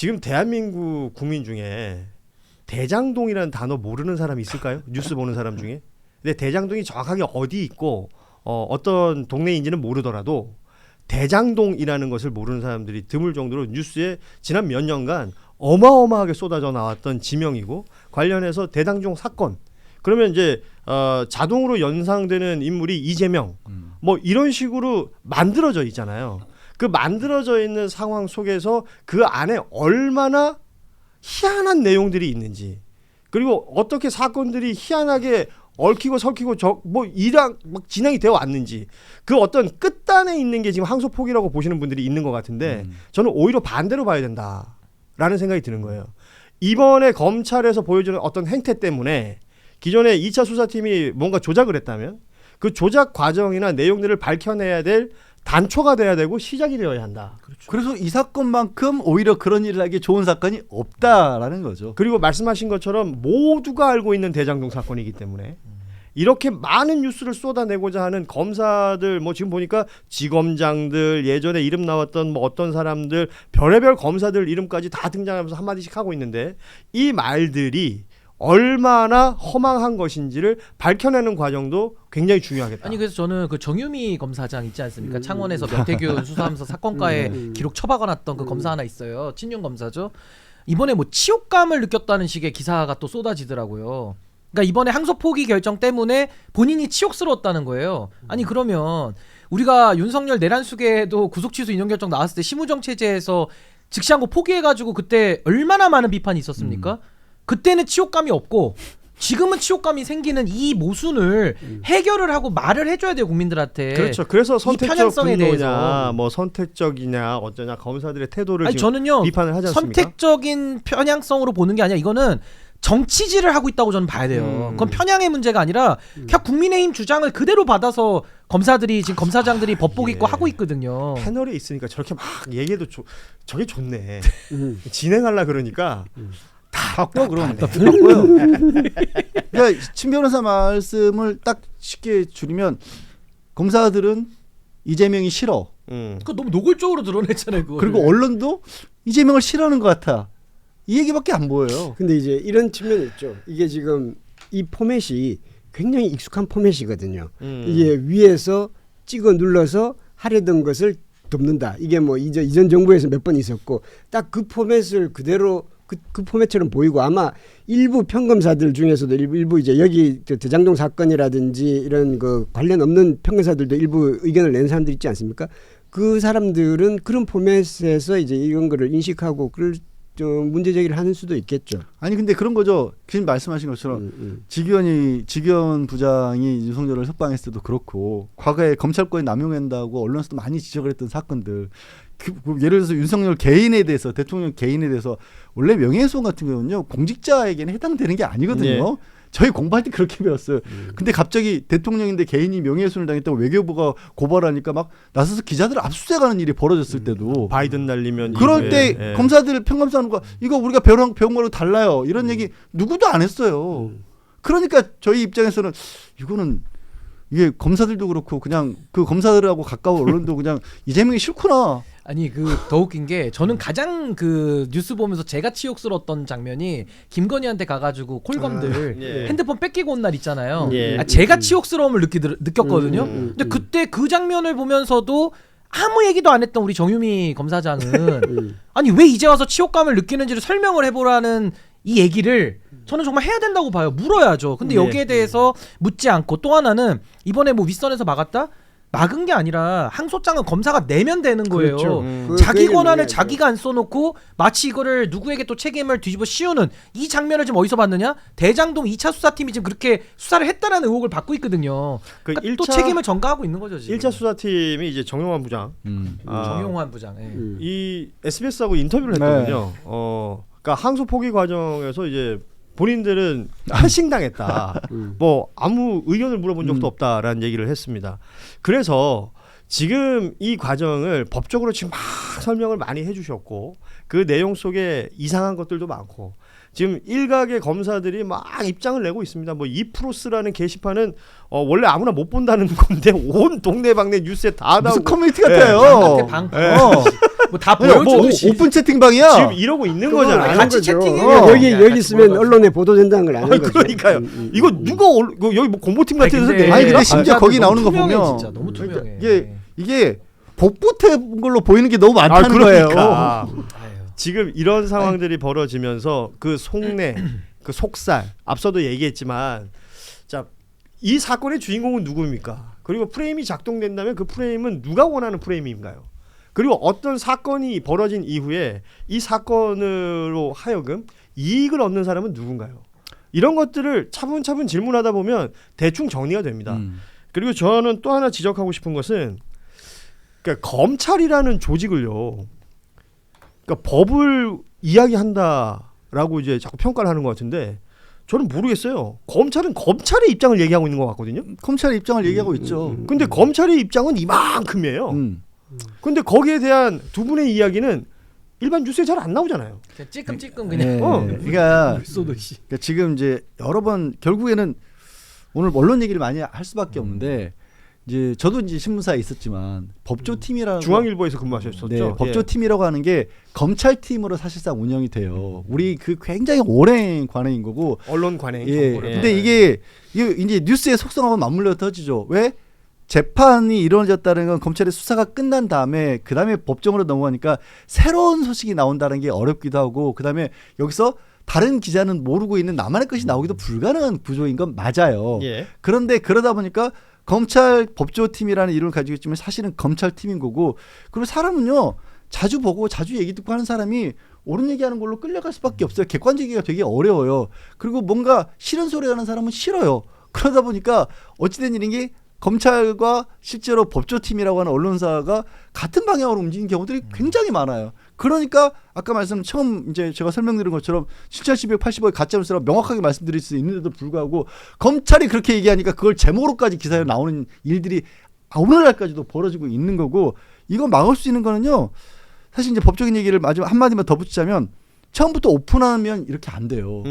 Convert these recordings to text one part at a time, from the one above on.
지금 대한민국 국민 중에 대장동이라는 단어 모르는 사람이 있을까요? 뉴스 보는 사람 중에. 근데 대장동이 정확하게 어디 있고 어떤 동네인지는 모르더라도 대장동이라는 것을 모르는 사람들이 드물 정도로 뉴스에 지난 몇 년간 어마어마하게 쏟아져 나왔던 지명이고 관련해서 대장동 사건 그러면 이제 자동으로 연상되는 인물이 이재명 뭐 이런 식으로 만들어져 있잖아요. 그 만들어져 있는 상황 속에서 그 안에 얼마나 희한한 내용들이 있는지 그리고 어떻게 사건들이 희한하게 얽히고 설키고 뭐 이랑 막 진행이 되어 왔는지 그 어떤 끝단에 있는 게 지금 항소포기라고 보시는 분들이 있는 것 같은데 저는 오히려 반대로 봐야 된다라는 생각이 드는 거예요. 이번에 검찰에서 보여주는 어떤 행태 때문에 기존에 2차 수사팀이 뭔가 조작을 했다면 그 조작 과정이나 내용들을 밝혀내야 될 단초가 돼야 되고 시작이 되어야 한다. 그렇죠. 그래서 이 사건만큼 오히려 그런 일을 하기 좋은 사건이 없다라는 거죠. 그리고 말씀하신 것처럼 모두가 알고 있는 대장동 사건이기 때문에 이렇게 많은 뉴스를 쏟아내고자 하는 검사들 뭐 지금 보니까 지검장들 예전에 이름 나왔던 뭐 어떤 사람들 별의별 검사들 이름까지 다 등장하면서 한마디씩 하고 있는데 이 말들이 얼마나 허망한 것인지를 밝혀내는 과정도 굉장히 중요하겠다. 아니 그래서 저는 그 정유미 검사장 있지 않습니까? 창원에서 명태균 수사하면서 사건과에 기록 처박아놨던 그 검사 하나 있어요. 친윤 검사죠. 이번에 뭐 치욕감을 느꼈다는 식의 기사가 또 쏟아지더라고요. 그러니까 이번에 항소 포기 결정 때문에 본인이 치욕스러웠다는 거예요. 아니 그러면 우리가 윤석열 내란 수계에도 구속 취소 인용 결정 나왔을 때 심우정 체제에서 즉시항고 포기해가지고 그때 얼마나 많은 비판이 있었습니까? 그때는 치욕감이 없고 지금은 치욕감이 생기는 이 모순을 해결을 하고 말을 해줘야 돼요 국민들한테. 그렇죠. 그래서 선택적 편향성에 분노냐, 대해서. 뭐 선택적이냐, 어쩌냐 검사들의 태도를 아니 지금 저는요 비판을 하지 않습니까? 선택적인 편향성으로 보는 게 아니라 이거는 정치질을 하고 있다고 저는 봐야 돼요. 그건 편향의 문제가 아니라 그냥 국민의힘 주장을 그대로 받아서 검사들이 지금 검사장들이 법복 입고 하고 있거든요. 패널에 있으니까 저렇게 막 얘기해도 저게 좋네. 진행하려 그러니까. 다 바꿔 그럼 바꿔요. 그러니까 친 변호사 말씀을 딱 쉽게 줄이면 검사들은 이재명이 싫어. 그거 너무 노골적으로 드러냈잖아요. 그거를. 그리고 언론도 이재명을 싫어하는 것 같아. 이 얘기밖에 안 보여요. 근데 이제 이런 측면이 있죠. 이게 지금 이 포맷이 굉장히 익숙한 포맷이거든요. 이게 위에서 찍어 눌러서 하려던 것을 덮는다. 이게 뭐 이전 정부에서 몇 번 있었고 딱 그 포맷을 그대로 그 포맷처럼 보이고 아마 일부 평검사들 중에서도 일부 이제 여기 대장동 사건이라든지 이런 그 관련 없는 평검사들도 일부 의견을 낸 사람들 있지 않습니까? 그 사람들은 그런 포맷에서 이제 이런 거를 인식하고 그걸 좀 문제 제기를 하는 수도 있겠죠. 아니 근데 그런 거죠. 지금 말씀하신 것처럼 지기현 부장이 윤석열을 석방했을 때도 그렇고 과거에 검찰권이 남용한다고 언론에서도 많이 지적을 했던 사건들. 예를 들어서 윤석열 개인에 대해서 대통령 개인에 대해서 원래 명예훼손 같은 경우는요 공직자에게는 해당되는 게 아니거든요. 네. 저희 공부할 때 그렇게 배웠어요. 근데 갑자기 대통령인데 개인이 명예훼손을 당했다고 외교부가 고발하니까 막 나서서 기자들을 압수수색하는 일이 벌어졌을 때도 바이든 날리면 그럴 때 검사들 평검사하는 거 이거 우리가 배운 거로 달라요. 이런 얘기 누구도 안 했어요. 그러니까 저희 입장에서는 이거는 이게 검사들도 그렇고 그냥 그 검사들하고 가까운 언론도 그냥 이재명이 싫구나. 아니 더 웃긴 게 저는 가장 그 뉴스 보면서 제가 치욕스러웠던 장면이 김건희한테 가가지고 콜검들 핸드폰 뺏기고 온 날 있잖아요. 제가 치욕스러움을 느꼈거든요. 근데 그때 그 장면을 보면서도 아무 얘기도 안 했던 우리 정유미 검사장은 아니 왜 이제 와서 치욕감을 느끼는지를 설명을 해보라는 이 얘기를 저는 정말 해야 된다고 봐요. 물어야죠. 근데 여기에 대해서 묻지 않고 또 하나는 이번에 뭐 윗선에서 막은 게 아니라 항소장은 검사가 내면 되는 거예요. 그렇죠. 자기 권한을 자기가 안 써놓고 마치 이거를 누구에게 또 책임을 뒤집어 씌우는 이 장면을 지금 어디서 봤느냐? 대장동 2차 수사팀이 지금 그렇게 수사를 했다라는 의혹을 받고 있거든요. 그러니까 또 책임을 전가하고 있는 거죠. 지금. 1차 수사팀이 이제 정용환 부장, 정용환 부장, 이 SBS하고 인터뷰를 했거든요. 그러니까 항소 포기 과정에서 이제 본인들은 패싱당했다. 뭐 아무 의견을 물어본 적도 없다라는 얘기를 했습니다. 그래서 지금 이 과정을 법적으로 지금 막 설명을 많이 해주셨고 그 내용 속에 이상한 것들도 많고 지금 일각의 검사들이 막 입장을 내고 있습니다. 뭐 이프로스라는 게시판은 원래 아무나 못 본다는 건데 온 동네방네 뉴스에 다 나오고 무슨 커뮤니티 같아요. 방. 뭐다 뭐 보여주듯이. 오픈 채팅방이야. 지금 이러고 있는 그건 거잖아요. 아는 같이 거죠. 채팅해요. 여기 야, 여기 같이 있으면 모여가지고. 언론에 보도된다는 걸 아는 거죠. 그러니까요. 이거 누가 여기 뭐 공보팀 같은 데서 근데 아니, 근데 내니까 심지어 거기 나오는 거 투명해, 보면 진짜 너무 투명해. 이게 복붙한 걸로 보이는 게 너무 많다는 거예요. 그러니까. 아유. 지금 이런 상황들이 벌어지면서 그 속내, 그 속살 앞서도 얘기했지만 자, 이 사건의 주인공은 누구입니까? 그리고 프레임이 작동된다면 그 프레임은 누가 원하는 프레임인가요? 그리고 어떤 사건이 벌어진 이후에 이 사건으로 하여금 이익을 얻는 사람은 누군가요? 이런 것들을 차분차분 질문하다 보면 대충 정리가 됩니다. 그리고 저는 또 하나 지적하고 싶은 것은 그러니까 검찰이라는 조직을요. 그러니까 법을 이야기한다라고 이제 자꾸 평가를 하는 것 같은데 저는 모르겠어요. 검찰은 검찰의 입장을 얘기하고 있는 것 같거든요. 검찰의 입장을 얘기하고 있죠. 근데 검찰의 입장은 이만큼이에요. 근데 거기에 대한 두 분의 이야기는 일반 뉴스에 잘 안 나오잖아요. 그냥 찔끔찔끔 그냥. 네. 어. 그러니까 쏘듯이. 지금 이제 여러 번 결국에는 오늘 언론 얘기를 많이 할 수밖에 없는데 이제 저도 이제 신문사에 있었지만 법조팀이라고 중앙일보에서 근무하셨었죠. 네, 예. 법조팀이라고 하는 게 검찰팀으로 사실상 운영이 돼요. 우리 그 굉장히 오랜 관행인 거고. 언론 관행. 예. 정보를. 근데 이게 이제 뉴스의 속성하고 맞물려 터지죠. 왜? 재판이 이루어졌다는 건 검찰의 수사가 끝난 다음에 그 다음에 법정으로 넘어가니까 새로운 소식이 나온다는 게 어렵기도 하고 그 다음에 여기서 다른 기자는 모르고 있는 나만의 것이 나오기도 불가능한 구조인 건 맞아요. 예. 그런데 그러다 보니까 검찰 법조팀이라는 이름을 가지고 있지만 사실은 검찰팀인 거고 그리고 사람은요 자주 보고 자주 얘기 듣고 하는 사람이 옳은 얘기하는 걸로 끌려갈 수밖에 없어요. 객관적이기가 되게 어려워요. 그리고 뭔가 싫은 소리 하는 사람은 싫어요. 그러다 보니까 어찌된 일인 게 검찰과 실제로 법조팀이라고 하는 언론사가 같은 방향으로 움직이는 경우들이 굉장히 많아요. 그러니까 아까 처음 이제 제가 설명드린 것처럼 7,700, 80억 가짜뉴스라고 명확하게 말씀드릴 수 있는데도 불구하고 검찰이 그렇게 얘기하니까 그걸 제목으로까지 기사에 나오는 일들이 오늘날까지도 벌어지고 있는 거고 이거 막을 수 있는 거는요. 사실 이제 법적인 얘기를 마지막 한마디만 더 붙이자면 처음부터 오픈하면 이렇게 안 돼요.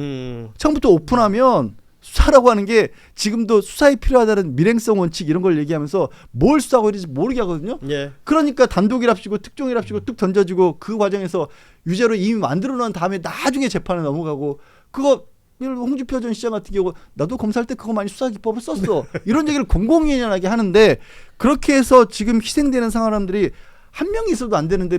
처음부터 오픈하면 수사라고 하는 게 지금도 수사에 필요하다는 밀행성 원칙 이런 걸 얘기하면서 뭘 수사하고 이런지 모르게 하거든요. 예. 그러니까 단독이랍시고 특종이랍시고 뚝 던져지고 그 과정에서 유죄로 이미 만들어 놓은 다음에 나중에 재판에 넘어가고 그거 홍준표 전 시장 같은 경우 나도 검사할 때 그거 많이 수사 기법을 썼어. 이런 얘기를 공공연하게 하는데 그렇게 해서 지금 희생되는 사람들이 한 명이 있어도 안 되는데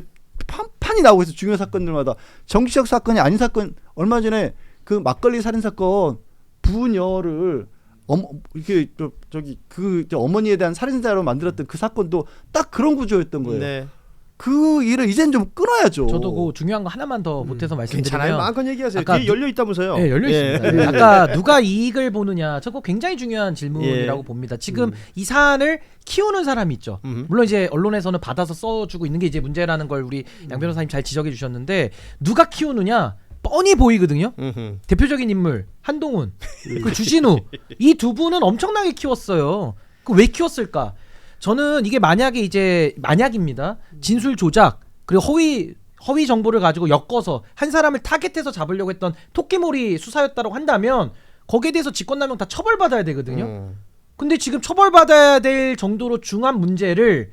판이 나오고 있어. 중요한 사건들마다. 정치적 사건이 아닌 사건 얼마 전에 그 막걸리 살인 사건 부녀를 이렇게 어머니에 대한 살인사로 만들었던 그 사건도 딱 그런 구조였던 거예요. 네. 그 일을 이젠 좀 끊어야죠. 저도 그 중요한 거 하나만 더 보태서 말씀드리면 괜찮아요. 마음껏 얘기하세요. 아까 뒤에 열려 있다면서요. 네, 열려 있습니다. 예. 아까 누가 이익을 보느냐, 저거 굉장히 중요한 질문이라고 봅니다. 지금 이 사안을 키우는 사람이 있죠. 물론 이제 언론에서는 받아서 써주고 있는 게 이제 문제라는 걸 우리 양 변호사님 잘 지적해 주셨는데 누가 키우느냐 뻔히 보이거든요. 대표적인 인물 한동훈, 그 주진우 이 두 분은 엄청나게 키웠어요. 그 왜 키웠을까? 저는 이게 만약입니다. 진술 조작 그리고 허위 정보를 가지고 엮어서 한 사람을 타겟해서 잡으려고 했던 토끼몰이 수사였다고 한다면 거기에 대해서 직권남용 다 처벌받아야 되거든요. 근데 지금 처벌받아야 될 정도로 중한 문제를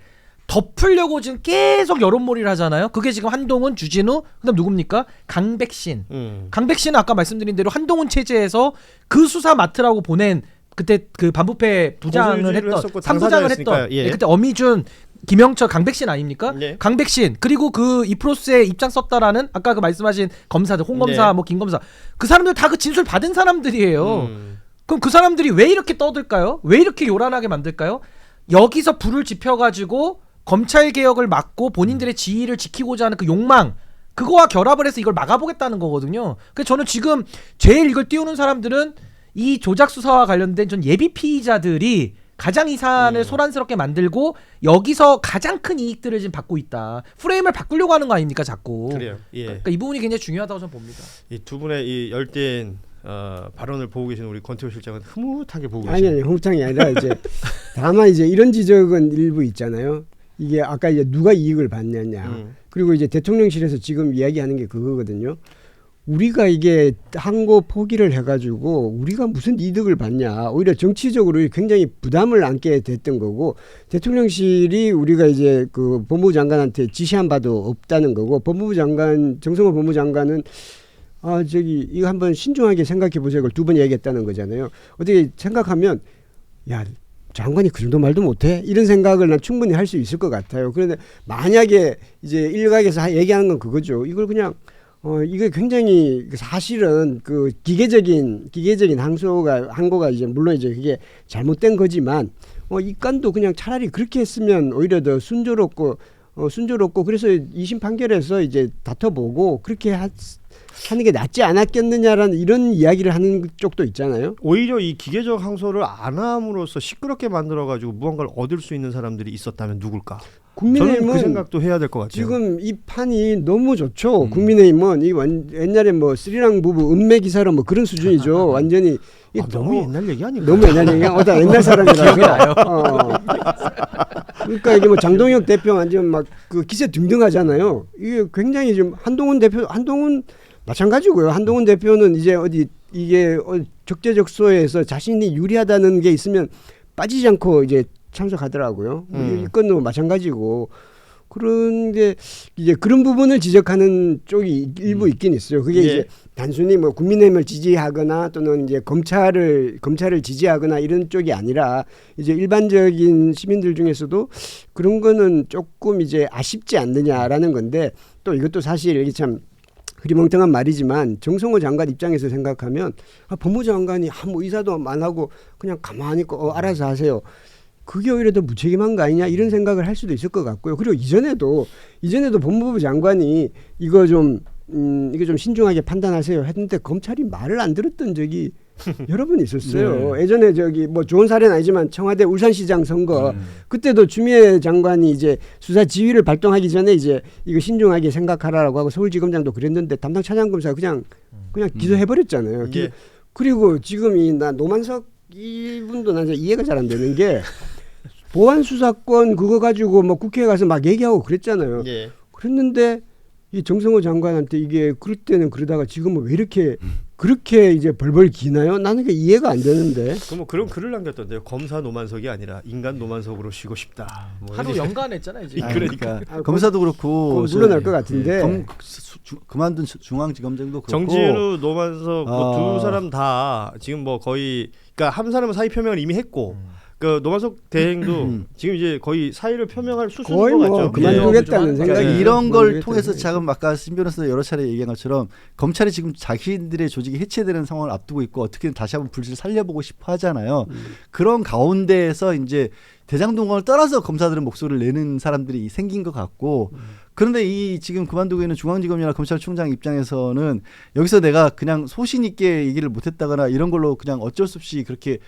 덮으려고 지금 계속 여론몰이를 하잖아요. 그게 지금 한동훈, 주진우, 그다음 누굽니까? 강백신. 강백신은 아까 말씀드린 대로 한동훈 체제에서 그 수사 맡으라고 보낸 그때 그 반부패 부장을 했던 상부장을 했던 예. 네, 그때 어미준, 김영철, 강백신 아닙니까? 네. 강백신 그리고 그 이프로스에 입장 썼다라는 아까 그 말씀하신 검사들 홍검사 네. 뭐 김검사 그 사람들 다 그 진술 받은 사람들이에요. 그럼 그 사람들이 왜 이렇게 떠들까요? 왜 이렇게 요란하게 만들까요? 여기서 불을 지펴가지고 검찰 개혁을 막고 본인들의 지위를 지키고자 하는 그 욕망 그거와 결합을 해서 이걸 막아보겠다는 거거든요. 그래서 저는 지금 제일 이걸 띄우는 사람들은 이 조작 수사와 관련된 전 예비 피의자들이 가장 이 사안을 소란스럽게 만들고 여기서 가장 큰 이익들을 지금 받고 있다. 프레임을 바꾸려고 하는 거 아닙니까 자꾸. 그래요. 예. 그러니까 이 부분이 굉장히 중요하다고 저는 봅니다. 이 두 분의 이 열띤 발언을 보고 계시는 우리 권태호 실장은 흐뭇하게 보고 아니 계시네요. 홍창이 아니라 이제 다만 이제 이런 지적은 일부 있잖아요. 이게 아까 이제 누가 이익을 받느냐. 그리고 이제 대통령실에서 지금 이야기하는 게 그거거든요. 우리가 이게 항고 포기를 해가지고 우리가 무슨 이득을 받냐, 오히려 정치적으로 굉장히 부담을 안게 됐던 거고, 대통령실이 우리가 이제 그 법무부 장관한테 지시한 바도 없다는 거고, 법무부 장관 정성호 법무부 장관은 이거 한번 신중하게 생각해 보세요. 이걸 2번 얘기했다는 거잖아요. 어떻게 생각하면 야, 장관이 그 정도 말도 못해? 이런 생각을 난 충분히 할 수 있을 것 같아요. 그런데 만약에 이제 일각에서 얘기하는 건 그거죠. 이걸 그냥 이게 굉장히 사실은 그 기계적인 항고가 이제 물론 이제 그게 잘못된 거지만 이 건도 그냥 차라리 그렇게 했으면 오히려 더 순조롭고 그래서 2심 판결에서 이제 다퉈보고 그렇게 하는 게 낫지 않았겠느냐라는 이런 이야기를 하는 쪽도 있잖아요. 오히려 이 기계적 항소를 안 함으로써 시끄럽게 만들어가지고 무언가를 얻을 수 있는 사람들이 있었다면 누굴까? 저는 국민의힘은 그 생각도 해야 될 것 같아요. 지금 이 판이 너무 좋죠. 국민의힘은 옛날에 뭐 스리랑 부부 은매 기사로 뭐 그런 수준이죠. 완전히 너무 옛날 얘기 아닌가? 너무 옛날 얘기야. 나 옛날 사람이라서. 그러니까 이게 뭐 장동혁 대표 완전 막 그 기세 등등하잖아요. 이게 굉장히 좀 한동훈 마찬가지고요. 한동훈 대표는 이제 이게 적재적소에서 자신이 유리하다는 게 있으면 빠지지 않고 이제 참석하더라고요. 이 건도 마찬가지고. 그런데 이제 그런 부분을 지적하는 쪽이 일부 있긴 있어요. 그게 이제 단순히 뭐 국민의힘을 지지하거나 또는 이제 검찰을 지지하거나 이런 쪽이 아니라 이제 일반적인 시민들 중에서도 그런 거는 조금 이제 아쉽지 않느냐라는 건데, 또 이것도 사실 이게 참 흐리멍텅한 말이지만 정성호 장관 입장에서 생각하면 법무부 장관이 뭐 이사도 안 하고 그냥 가만히 있고 알아서 하세요. 그게 오히려 더 무책임한 거 아니냐 이런 생각을 할 수도 있을 것 같고요. 그리고 이전에도 법무부 장관이 이거 좀 신중하게 판단하세요 했는데 검찰이 말을 안 들었던 적이 여러 번 있었어요. 네. 예전에 뭐 좋은 사례는 아니지만 청와대 울산시장 선거 그때도 추미애 장관이 이제 수사 지휘를 발동하기 전에 이제 이거 신중하게 생각하라고 하고 서울지검장도 그랬는데 담당 차장검사가 그냥 기소해 버렸잖아요. 그리고 지금 나 노만석 이분도 난 이해가 잘 안 되는 게 보안 수사권 그거 가지고 뭐 국회에 가서 막 얘기하고 그랬잖아요. 그랬는데 이 정성호 장관한테 이게 그럴 때는 그러다가 지금은 왜 이렇게 그렇게 이제 벌벌 기나요? 나는 그게 이해가 안 되는데. 그런 글을 남겼던데요. 검사 노만석이 아니라 인간 노만석으로 쉬고 싶다. 뭐 하루 연간했잖아요 지금. 그러니까 검사도 그렇고 물러날 것 같은데. 그만둔 중앙지검장도 그렇고 정진우 노만석 두 사람 다 지금 뭐 거의 그러니까 한 사람은 사의 표명을 이미 했고 그 노만석 대행도 지금 이제 거의 사의를 표명할 수순인 거의 것 뭐 같죠. 그만두겠다는 생각이 이런 걸 통해서 지금 아까 신 변호사 여러 차례 얘기한 것처럼 검찰이 지금 자신들의 조직이 해체되는 상황을 앞두고 있고 어떻게든 다시 한번 불씨를 살려보고 싶어 하잖아요. 그런 가운데에서 이제 대장동을 떠나서 검사들은 목소리를 내는 사람들이 생긴 것 같고, 그런데 이 지금 그만두고 있는 중앙지검이나 검찰총장 입장에서는 여기서 내가 그냥 소신 있게 얘기를 못했다거나 이런 걸로 그냥 어쩔 수 없이 그렇게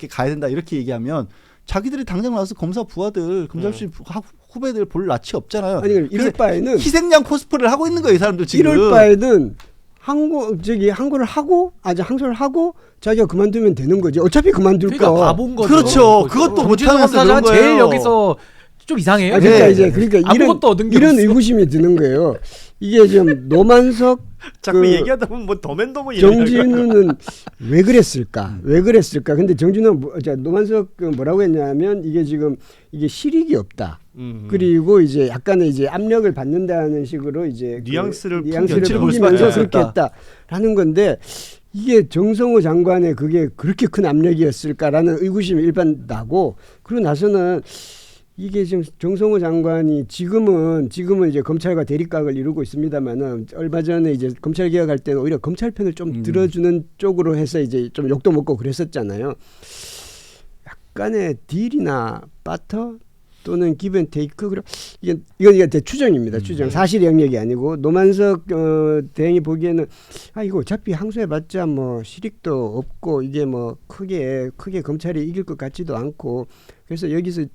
가야 된다 이렇게 얘기하면 자기들이 당장 나와서 검사 부하들, 검사 출신 후배들 볼 낯이 없잖아요. 아니 이럴 바에는 희생양 코스프레를 하고 있는 거예요, 이 사람들 지금. 이럴 바에는 항소를 하고 자기가 그만두면 되는 거지. 어차피 그만둘 그러니까 거. 바본 거죠. 그렇죠. 그것도 못하면서 그런 거예요. 제일 여기서 좀 이상해요. 그러니까 아무것도 얻은 게 이런 없어. 의구심이 드는 거예요. 이게 지금 노만석 자꾸 얘기하다 보면 뭐 더맨더머 정진우는 왜 그랬을까? 근데 정진우는 노만석 뭐라고 했냐면 이게 지금 이게 실익이 없다. 그리고 이제 약간의 이제 압력을 받는다는 식으로 이제 뉘앙스를 풍기면서 그렇게 했다라는 건데, 이게 정성호 장관의 그게 그렇게 큰 압력이었을까라는 의구심이 일반 나고, 그러고 나서는 이게 지금 정성호 장관이 지금은 이제 검찰과 대립각을 이루고 있습니다만은 얼마 전에 이제 검찰 개혁할 때는 오히려 검찰 편을 좀 들어주는 쪽으로 해서 이제 좀 욕도 먹고 그랬었잖아요. 약간의 딜이나 바터 또는 기브앤테이크, 이건 제 추정입니다. 추정. 사실의 영역이 아니고 노만석 대행이 보기에는 이거 어차피 항소해봤자 뭐 실익도 없고 이게 뭐 크게 검찰이 이길 것 같지도 않고, 그래서 여기서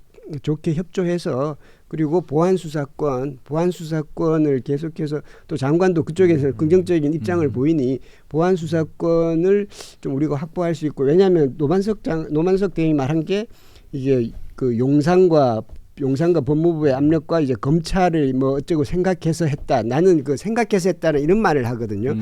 좋게 협조해서, 그리고 보안 수사권을 계속해서 또 장관도 그쪽에서 긍정적인 입장을 보이니 보안 수사권을 좀 우리가 확보할 수 있고, 왜냐하면 노만석 대행이 말한 게 이게 그 용산과 용산과 법무부의 압력과 이제 검찰을 뭐 어쩌고 생각해서 했다. 나는 그 생각해서 했다는 이런 말을 하거든요.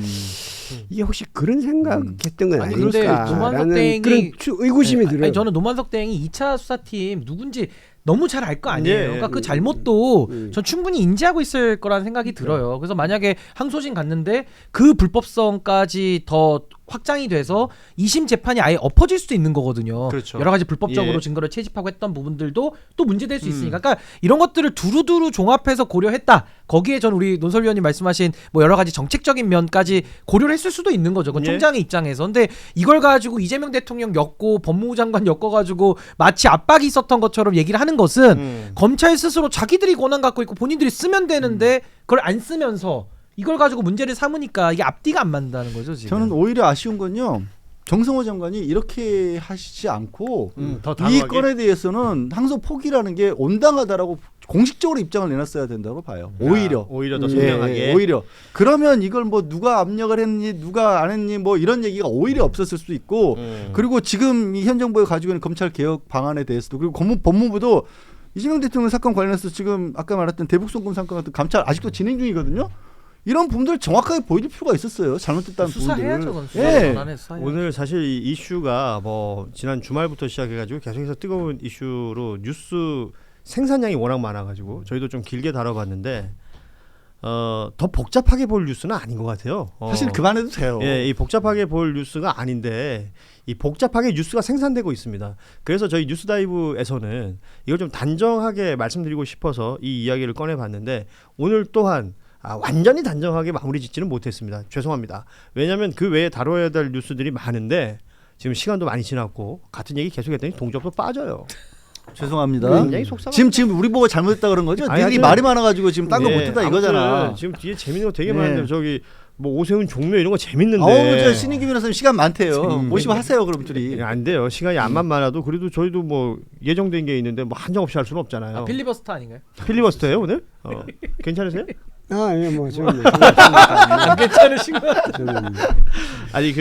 이게 혹시 그런 생각했던 건 아니, 근데 아닐까라는 노만석 그런 의구심이 들어요. 아니, 저는 노만석 대행이 2차 수사팀 누군지 너무 잘 알 거 아니에요. 네. 그러니까 그 잘못도 전 충분히 인지하고 있을 거라는 생각이 들어요. 그래서 만약에 항소심 갔는데 그 불법성까지 더 확장이 돼서 2심 재판이 아예 엎어질 수도 있는 거거든요. 그렇죠. 여러 가지 불법적으로 예. 증거를 채집하고 했던 부분들도 또 문제될 수 있으니까. 그러니까 이런 것들을 두루두루 종합해서 고려했다. 거기에 전 우리 논설위원님 말씀하신 뭐 여러 가지 정책적인 면까지 고려를 했을 수도 있는 거죠. 그 예. 총장의 입장에서. 근데 이걸 가지고 이재명 대통령 엮고 법무부 장관 엮어가지고 마치 압박이 있었던 것처럼 얘기를 하는 것은 검찰 스스로 자기들이 권한 갖고 있고 본인들이 쓰면 되는데 그걸 안 쓰면서 이걸 가지고 문제를 삼으니까 이게 앞뒤가 안 맞는다는 거죠 지금. 저는 오히려 아쉬운 건요. 정성호 장관이 이렇게 하시지 않고 더 이 단호하게? 건에 대해서는 항소 포기라는 게 온당하다라고 공식적으로 입장을 내놨어야 된다고 봐요. 오히려 더 선명하게. 오히려 그러면 이걸 뭐 누가 압력을 했니 누가 안 했니 뭐 이런 얘기가 오히려 없었을 수도 있고 그리고 지금 이 현 정부가 가지고 있는 검찰 개혁 방안에 대해서도 그리고 법무부도 이재명 대통령 사건 관련해서 지금 아까 말했던 대북 송금 사건 같은 감찰 아직도 진행 중이거든요. 이런 부분들을 정확하게 보여줄 필요가 있었어요. 잘못됐다는 수사해야죠. 부분들을. 수사 예. 전환해 수사해야죠. 오늘 사실 이 이슈가 뭐 지난 주말부터 시작해가지고 계속해서 뜨거운 이슈로 뉴스 생산량이 워낙 많아가지고 저희도 좀 길게 다뤄봤는데 더 복잡하게 볼 뉴스는 아닌 것 같아요. 사실 그만해도 돼요. 예, 이 복잡하게 볼 뉴스가 아닌데 이 복잡하게 뉴스가 생산되고 있습니다. 그래서 저희 뉴스다이브에서는 이걸 좀 단정하게 말씀드리고 싶어서 이 이야기를 꺼내봤는데 오늘 또한 완전히 단정하게 마무리 짓지는 못했습니다. 죄송합니다. 왜냐하면 그 외에 다뤄야 될 뉴스들이 많은데 지금 시간도 많이 지났고 같은 얘기 계속했더니 동접도 빠져요. 죄송합니다. 굉장히 속상합니다. 지금 우리 보고 잘못했다 그런 거죠? 아니, 니들이 하여튼- 말이 많아가지고 지금 딴 거 네, 못했다 아무튼 이거잖아. 지금 뒤에 재밌는 거 되게 네. 많은데 저기 뭐 오세훈 종묘 이런 거 재밌는데. 아우 저 신인기 변호사님 시간 많대요. 재밌네. 모시고 하세요 그럼 둘이. 안 돼요. 시간이 안만 많아도 그래도 저희도 뭐 예정된 게 있는데 뭐 한정 없이 할 수는 없잖아요. 필리버스터 아닌가요? 필리버스터예요 오늘? 괜찮으세요? 예, 뭐 저는 안 괜찮으신 거? 저는 아니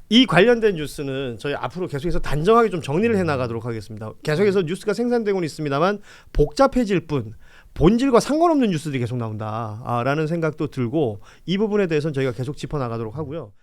이 관련된 뉴스는 저희 앞으로 계속해서 단정하게 좀 정리를 해 나가도록 하겠습니다. 계속해서 뉴스가 생산되고는 있습니다만 복잡해질 뿐 본질과 상관없는 뉴스들이 계속 나온다라는 생각도 들고 이 부분에 대해서는 저희가 계속 짚어 나가도록 하고요.